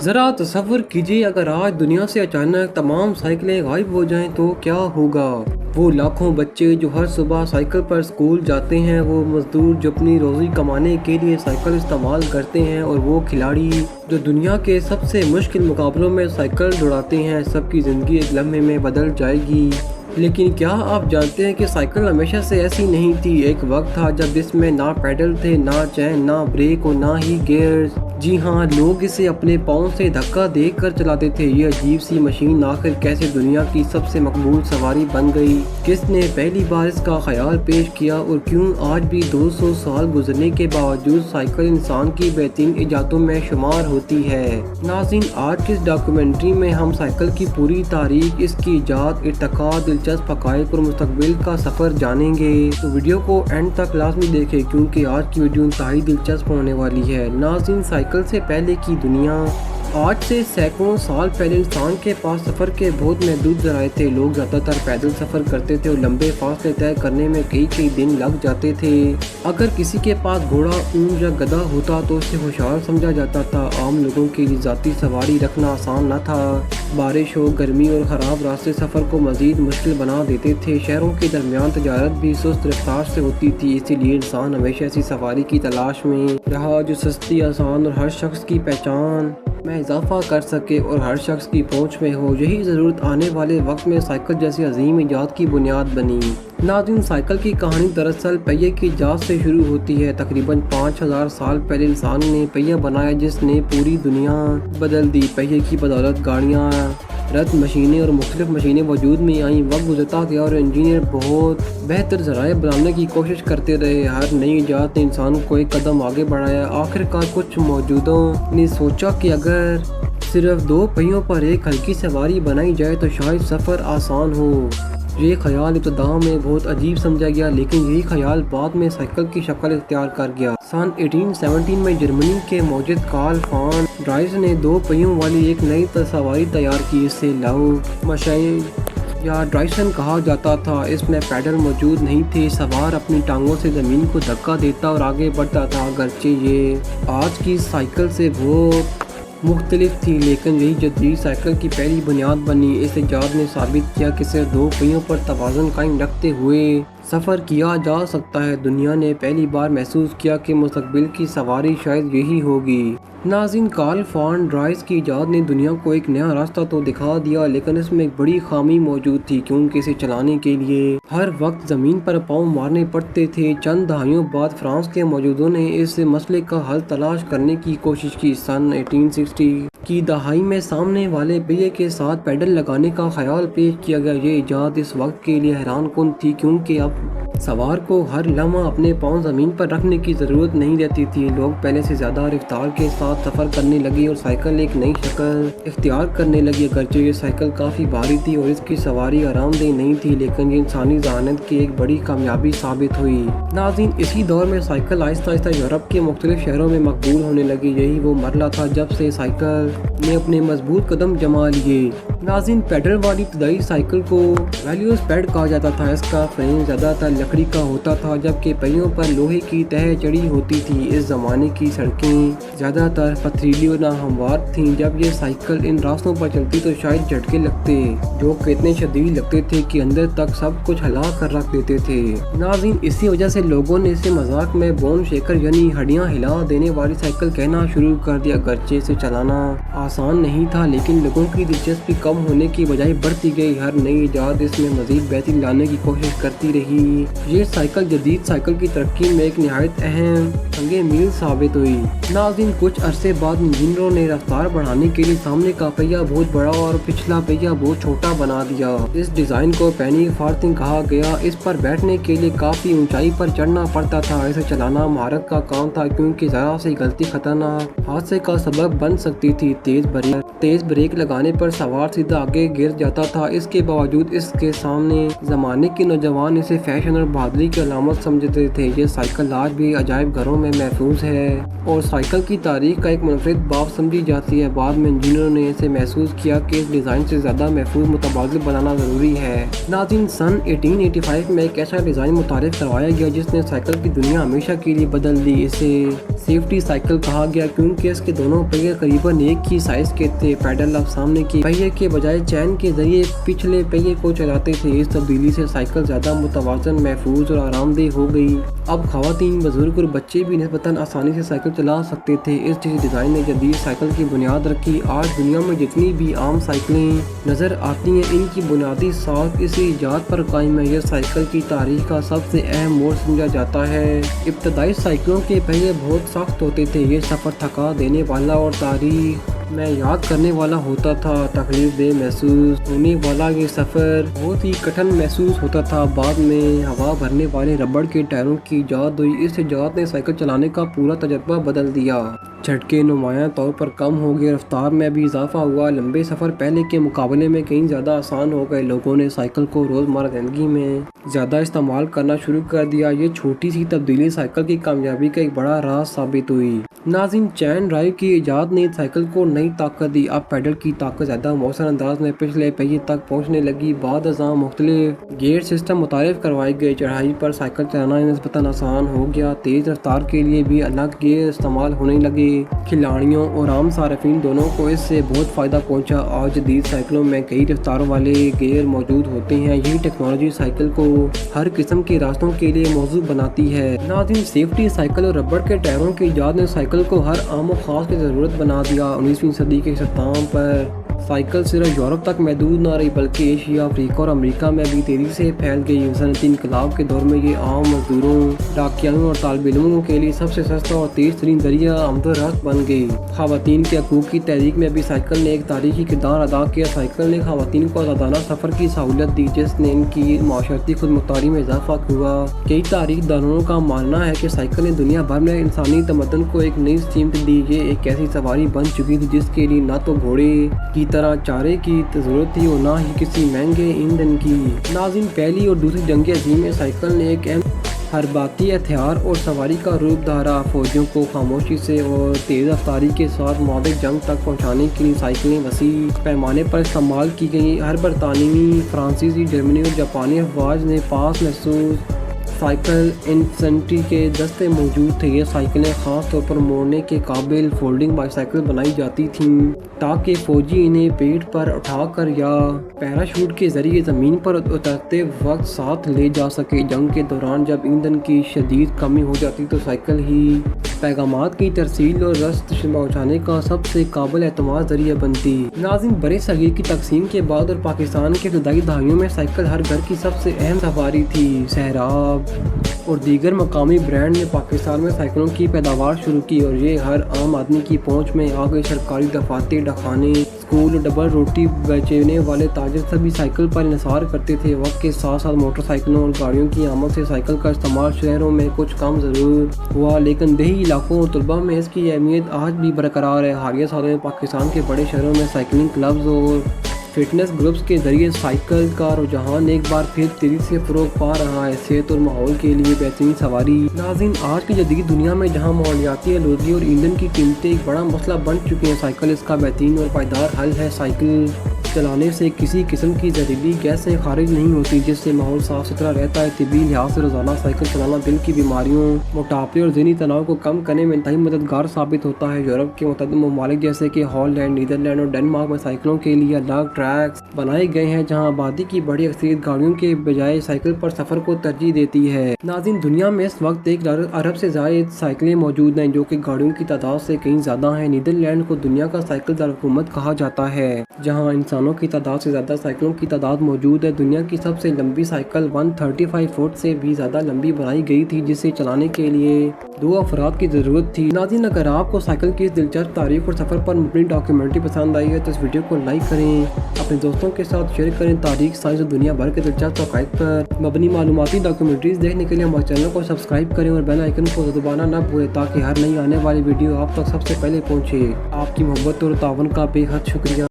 ذرا تصور کیجیے اگر آج دنیا سے اچانک تمام سائیکلیں غائب ہو جائیں تو کیا ہوگا۔ وہ لاکھوں بچے جو ہر صبح سائیکل پر اسکول جاتے ہیں، وہ مزدور جو اپنی روزی کمانے کے لیے سائیکل استعمال کرتے ہیں، اور وہ کھلاڑی جو دنیا کے سب سے مشکل مقابلوں میں سائیکل دوڑاتے ہیں، سب کی زندگی ایک لمحے میں بدل جائے گی۔ لیکن کیا آپ جانتے ہیں کہ سائیکل ہمیشہ سے ایسی نہیں تھی؟ ایک وقت تھا جب اس میں نہ پیڈل تھے، نہ چین، نہ بریک اور نہ ہی گیئرز۔ جی ہاں، لوگ اسے اپنے پاؤں سے دھکا دے کر چلاتے تھے۔ یہ عجیب سی مشین آخر کیسے دنیا کی سب سے مقبول سواری بن گئی؟ کس نے پہلی بار اس کا خیال پیش کیا، اور کیوں آج بھی 200 سال گزرنے کے باوجود سائیکل انسان کی بہترین ایجادوں میں شمار ہوتی ہے؟ ناظرین، آج کی اس ڈاکیومنٹری میں ہم سائیکل کی پوری تاریخ، اس کی ایجاد، ارتقاء، دلچسپ حقائق اور مستقبل کا سفر جانیں گے۔ تو ویڈیو کو اینڈ تک لازمی دیکھیں کیونکہ آج کی ویڈیو انتہائی دلچسپ ہونے والی ہے۔ ناظرین، سائیکل سے پہلے کی دنیا۔ آج سے سینکڑوں سال پہلے انسان کے پاس سفر کے بہت محدود ذرائع تھے۔ لوگ زیادہ تر پیدل سفر کرتے تھے اور لمبے فاصلے طے کرنے میں کئی دن لگ جاتے تھے۔ اگر کسی کے پاس گھوڑا، اونٹ یا گدھا ہوتا تو اسے ہوشیار سمجھا جاتا تھا۔ عام لوگوں کے لیے ذاتی سواری رکھنا آسان نہ تھا۔ بارش ہو، گرمی اور خراب راستے سفر کو مزید مشکل بنا دیتے تھے۔ شہروں کے درمیان تجارت بھی سست رفتار سے ہوتی تھی، اسی لیے انسان ہمیشہ ایسی سواری کی تلاش میں رہا جو سستی، آسان اور ہر شخص کی پہچان میں اضافہ کر سکے اور ہر شخص کی پہنچ میں ہو۔ یہی ضرورت آنے والے وقت میں سائیکل جیسی عظیم ایجاد کی بنیاد بنی۔ ناظرین، سائیکل کی کہانی دراصل پہیے کی ایجاد سے شروع ہوتی ہے۔ تقریباً 5000 سال پہلے انسان نے پہیہ بنایا جس نے پوری دنیا بدل دی۔ پہیے کی بدولت گاڑیاں، رتھ، مشینیں اور مختلف مشینیں وجود میں آئیں۔ وقت گزرتا گیا اور انجینئر بہت بہتر ذرائع بنانے کی کوشش کرتے رہے۔ ہر نئی ایجاد نے انسان کو ایک قدم آگے بڑھایا۔ آخرکار کچھ موجودوں نے سوچا کہ اگر صرف 2 پہیوں پر ایک ہلکی سواری بنائی جائے تو شاید سفر آسان ہو۔ یہ خیال ابتدا میں بہت عجیب سمجھا گیا، لیکن یہی خیال بعد میں سائیکل کی شکل اختیار کر گیا۔ سن 1817 میں جرمنی کے موجد کارل فان ڈرائس نے 2 پہیوں والی ایک نئی سواری تیار کی۔ اسے لاؤ مشین یا ڈرائسن کہا جاتا تھا۔ اس میں پیڈل موجود نہیں تھے۔ سوار اپنی ٹانگوں سے زمین کو دھکا دیتا اور آگے بڑھتا تھا۔ اگرچہ یہ آج کی سائیکل سے بہت مختلف تھی، لیکن یہی جدید سائیکل کی پہلی بنیاد بنی۔ اس ایجاد نے ثابت کیا کہ صرف 2 پہیوں پر توازن قائم رکھتے ہوئے سفر کیا جا سکتا ہے۔ دنیا نے پہلی بار محسوس کیا کہ مستقبل کی سواری شاید یہی ہوگی۔ ناظرین، کارل فان ڈرائس کی ایجاد نے دنیا کو ایک نیا راستہ تو دکھا دیا، لیکن اس میں ایک بڑی خامی موجود تھی، کیونکہ اسے چلانے کے لیے ہر وقت زمین پر پاؤں مارنے پڑتے تھے۔ چند دہائیوں بعد فرانس کے موجودوں نے اس مسئلے کا حل تلاش کرنے کی کوشش کی۔ سن 1860 کی دہائی میں سامنے والے پہیے کے ساتھ پیڈل لگانے کا خیال پیش کیا گیا۔ یہ ایجاد اس وقت کے لیے حیران کن تھی، کیونکہ اب سوار کو ہر لمحہ اپنے پاؤں زمین پر رکھنے کی ضرورت نہیں رہتی تھی۔ لوگ پہلے سے زیادہ رفتار کے ساتھ سفر کرنے لگے اور سائیکل ایک نئی شکل اختیار کرنے لگی۔ اگرچہ یہ سائیکل کافی بھاری تھی اور اس کی سواری آرام دہ نہیں تھی، لیکن یہ انسانی ذہانت کی ایک بڑی کامیابی ثابت ہوئی۔ ناظرین، اسی دور میں سائیکل آہستہ آہستہ یورپ کے مختلف شہروں میں مقبول ہونے لگی۔ یہی وہ مرحلہ تھا جب سے سائیکل نے اپنے مضبوط قدم جما لیے۔ ناظرین، پیڈل والی ابتدائی سائیکل کو ویلوسپیڈ کہا جاتا تھا۔ اس کا فریم زیادہ تر لکڑی کا ہوتا تھا، جبکہ پہیوں پر لوہے کی تہہ چڑھی ہوتی تھی۔ اس زمانے کی سڑکیں زیادہ تر پتھریلی اور ناہموار تھیں۔ جب یہ سائیکل ان راستوں پر چلتی تو شاید جھٹکے لگتے جو کہ اتنے شدید لگتے تھے کہ اندر تک سب کچھ ہلا کر رکھ دیتے تھے۔ ناظرین، اسی وجہ سے لوگوں نے اسے مذاق میں بون شیکر یعنی ہڈیاں ہلا دینے والی سائیکل کہنا شروع کر دیا۔ اگرچہ اسے چلانا آسان نہیں تھا، لیکن لوگوں کی دلچسپی کم ہونے کی بجائے بڑھتی گئی۔ ہر نئی ایجاد اس میں مزید بہتری لانے کی کوشش کرتی رہی۔ یہ سائیکل جدید سائیکل کی ترقی میں ایک نہایت اہم سنگ میل ثابت ہوئی۔ ناظرین، کچھ عرصے بعد انجینئروں نے رفتار بڑھانے کے لیے سامنے کا پہیہ بہت بڑا اور پچھلا پہیہ بہت چھوٹا بنا دیا۔ اس ڈیزائن کو پینی فارتنگ کہا گیا۔ اس پر بیٹھنے کے لیے کافی اونچائی پر چڑھنا پڑتا تھا۔ اسے چلانا مہارت کا کام تھا، کیونکہ ذرا سی غلطی خطرناک حادثے کا سبب بن سکتی تھی۔ تیز بریک لگانے پر سوار سیدھا آگے گر جاتا تھا۔ اس کے باوجود اس کے سامنے زمانے کے نوجوان اسے فیشن اور بہادری کی علامت سمجھتے تھے۔ یہ سائیکل آج بھی عجائب گھروں میں محفوظ ہے اور سائیکل کی تاریخ کا ایک منفرد باب سمجھی جاتی ہے۔ بعد میں انجینئروں نے اسے محسوس کیا کہ اس ڈیزائن سے زیادہ محفوظ متبادل بنانا ضروری ہے۔ ناظرین، سن 1885 میں ایک ایسا ڈیزائن متعارف کروایا گیا جس نے سائیکل کی دنیا ہمیشہ کے لیے بدل دی۔ اسے سیفٹی سائیکل کہا گیا کیونکہ اس کے دونوں پہیے قریباً ایک ہی سائز کے تھے۔ پیڈل اب سامنے کے پہیے کے بجائے چین کے ذریعے پچھلے پہیے کو چلاتے تھے۔ اس تبدیلی سے سائیکل زیادہ متوازن، محفوظ اور آرام دہ ہو گئی۔ اب خواتین، بزرگ اور بچے بھی نسبتاً آسانی سے سائیکل چلا سکتے تھے۔ اس ڈیزائن نے جدید سائیکل کی بنیاد رکھی۔ آج دنیا میں جتنی بھی عام سائیکلیں نظر آتی ہیں، ان کی بنیادی ساخت اسی ایجاد پر قائم ہے۔ یہ سائیکل کی تاریخ کا سب سے اہم موڑ سمجھا جاتا ہے۔ ابتدائی سائیکلوں کے پہیے بہت سخت ہوتے تھے۔ یہ سفر تھکا دینے والا اور تاریخ میں یاد کرنے والا ہوتا تھا۔ تکلیف دہ محسوس ہونے والا یہ سفر بہت ہی کٹھن محسوس ہوتا تھا۔ بعد میں ہوا بھرنے والے ربڑ کے ٹائروں کی ایجاد ہوئی۔ اس ایجاد نے سائیکل چلانے کا پورا تجربہ بدل دیا۔ جھٹکے نمایاں طور پر کم ہو گئے، رفتار میں بھی اضافہ ہوا۔ لمبے سفر پہلے کے مقابلے میں کہیں زیادہ آسان ہو گئے۔ لوگوں نے سائیکل کو روزمرہ زندگی میں زیادہ استعمال کرنا شروع کر دیا۔ یہ چھوٹی سی تبدیلی سائیکل کی کامیابی کا ایک بڑا راز ثابت ہوئی۔ ناظرین، چین ڈرائیو کی ایجاد نے سائیکل کو نئی طاقت دی۔ اب پیڈل کی طاقت زیادہ مؤثر انداز میں پچھلے پہیے تک پہنچنے لگی۔ بعد ازاں مختلف گیئر سسٹم متعارف کروائے گئے۔ چڑھائی پر سائیکل چلانا نسبتاً آسان ہو گیا۔ تیز رفتار کے لیے بھی الگ گیئر استعمال ہونے لگے۔ کھلاڑیوں اور عام صارفین دونوں کو اس سے بہت فائدہ پہنچا۔ آج جدید سائیکلوں میں کئی رفتاروں والے گیئر موجود ہوتے ہیں۔ یہی ٹیکنالوجی سائیکل کو ہر قسم کے راستوں کے لیے موزوں بناتی ہے۔ ناظرین، سیفٹی سائیکل اور ربڑ کے ٹائروں کی ایجاد نے سائیکل کو ہر عام و خاص کی ضرورت بنا دیا۔ 19ویں صدی کے اختتام پر سائیکل صرف یورپ تک محدود نہ رہی بلکہ ایشیا، افریقہ اور امریکہ میں بھی تیزی سے پھیل گئی۔ صنعتی انقلاب کے دور میں یہ عام مزدوروں، ڈاکیوں اور طالب علموں کے لیے سب سے سستا اور تیز ترین ذریعہ آمد و رفت بن گئی۔ خواتین کے حقوق کی تحریک میں بھی سائیکل نے ایک تاریخی کردار ادا کیا۔ سائیکل نے خواتین کو آزادانہ سفر کی سہولت دی جس نے ان کی معاشرتی خود مختاری میں اضافہ ہوا۔ کئی تاریخ دانوں کا ماننا ہے کہ سائیکل نے دنیا بھر میں انسانی تمدن کو ایک نئی سمت دی۔ یہ ایک ایسی سواری بن چکی تھی جس کے لیے نہ تو گھوڑے کی طرح چارے کی ضرورت تھی اور نہ ہی کسی مہنگے ایندھن کی۔ ناظرین، پہلی اور دوسری جنگ عظیم میں سائیکل نے ایک اہم حرباتی ہتھیار اور سواری کا روپ دھارا۔ فوجیوں کو خاموشی سے اور تیز رفتاری کے ساتھ مواد جنگ تک پہنچانے کے لیے سائیکلیں وسیع پیمانے پر استعمال کی گئیں۔ ہر برطانوی، فرانسیسی، جرمنی اور جاپانی افواج نے پاس محسوس سائیکل انفینٹری کے دستے موجود تھے۔ یہ سائیکلیں خاص طور پر موڑنے کے قابل فولڈنگ بائی سائیکل بنائی جاتی تھیں تاکہ فوجی انہیں پیٹھ پر اٹھا کر یا پیراشوٹ کے ذریعے زمین پر اترتے وقت ساتھ لے جا سکے۔ جنگ کے دوران جب ایندھن کی شدید کمی ہو جاتی تو سائیکل ہی پیغامات کی ترسیل اور رسد پہنچانے کا سب سے قابل اعتماد ذریعہ بنتی۔ ناظرین، برِ صغیر کی تقسیم کے بعد اور پاکستان کے ابتدائی دہائیوں میں سائیکل ہر گھر کی سب سے اہم سواری تھی۔ سہراب اور دیگر مقامی برانڈ نے پاکستان میں سائیکلوں کی پیداوار شروع کی اور یہ ہر عام آدمی کی پہنچ میں آ گئی۔ سرکاری دفاتر، ڈاکخانے، اسکول اور ڈبل روٹی بیچنے والے تاجر سبھی سائیکل پر انحصار کرتے تھے۔ وقت کے ساتھ ساتھ موٹر سائیکلوں اور گاڑیوں کی آمد سے سائیکل کا استعمال شہروں میں کچھ کم ضرور ہوا لیکن دیہی علاقوں اور طلبہ میں اس کی اہمیت آج بھی برقرار ہے۔ حالیہ سالوں میں پاکستان کے بڑے شہروں میں سائیکلنگ کلبز اور فٹنس گروپس کے ذریعے سائیکل کا رجحان ایک بار پھر تیزی سے فروغ پا رہا ہے۔ صحت اور ماحول کے لیے بہترین سواری۔ ناظرین، آج کی جدید دنیا میں جہاں ماحولیاتی آلودگی اور ایندھن کی قیمتیں ایک بڑا مسئلہ بن چکی ہیں، سائیکل اس کا بہترین اور پائیدار حل ہے۔ سائیکل چلانے سے کسی قسم کی زہریلی گیسیں خارج نہیں ہوتی جس سے ماحول صاف ستھرا رہتا ہے۔ طبی لحاظ سے روزانہ سائیکل چلانا دل کی بیماریوں، موٹاپے اور ذہنی تناؤ کو کم کرنے میں انتہائی مددگار ثابت ہوتا ہے۔ یورپ کے متعدد ممالک جیسے کہ ہالینڈ، نیدرلینڈ اور ڈنمارک میں سائیکلوں کے لیے الگ ٹریکس بنائے گئے ہیں جہاں آبادی کی بڑی اکثریت گاڑیوں کے بجائے سائیکل پر سفر کو ترجیح دیتی ہے۔ ناظرین، دنیا میں اس وقت 1 ارب سے زائد سائیکلیں موجود ہیں جو کہ گاڑیوں کی تعداد سے کہیں زیادہ ہیں۔ نیدرلینڈ کو دنیا کا سائیکل دارالحکومت کہا جاتا ہے جہاں انسانوں کی تعداد سے زیادہ سائیکلوں کی تعداد موجود ہے۔ دنیا کی سب سے لمبی سائیکل 135 فٹ سے بھی زیادہ لمبی بنائی گئی تھی جسے چلانے کے لیے 2 افراد کی ضرورت تھی۔ ناظرین، اگر آپ کو سائیکل کی اس دلچسپ تاریخ اور سفر پر مبنی ڈاکیومنٹری پسند آئی ہے تو اس ویڈیو کو لائک کریں، اپنے دوستوں کے ساتھ شیئر کریں۔ تاریخ، سائنس اور دنیا بھر کے دلچسپ حقائق پر مبنی معلوماتی ڈاکیومنٹریز دیکھنے کے لیے ہمارے چینل کو سبسکرائب کریں اور بیل آئیکن کو دبانا نہ بھولیں تاکہ ہر نئی آنے والی ویڈیو آپ تک سب سے پہلے پہنچے۔ آپ کی محبت اور تعاون کا بے حد شکریہ۔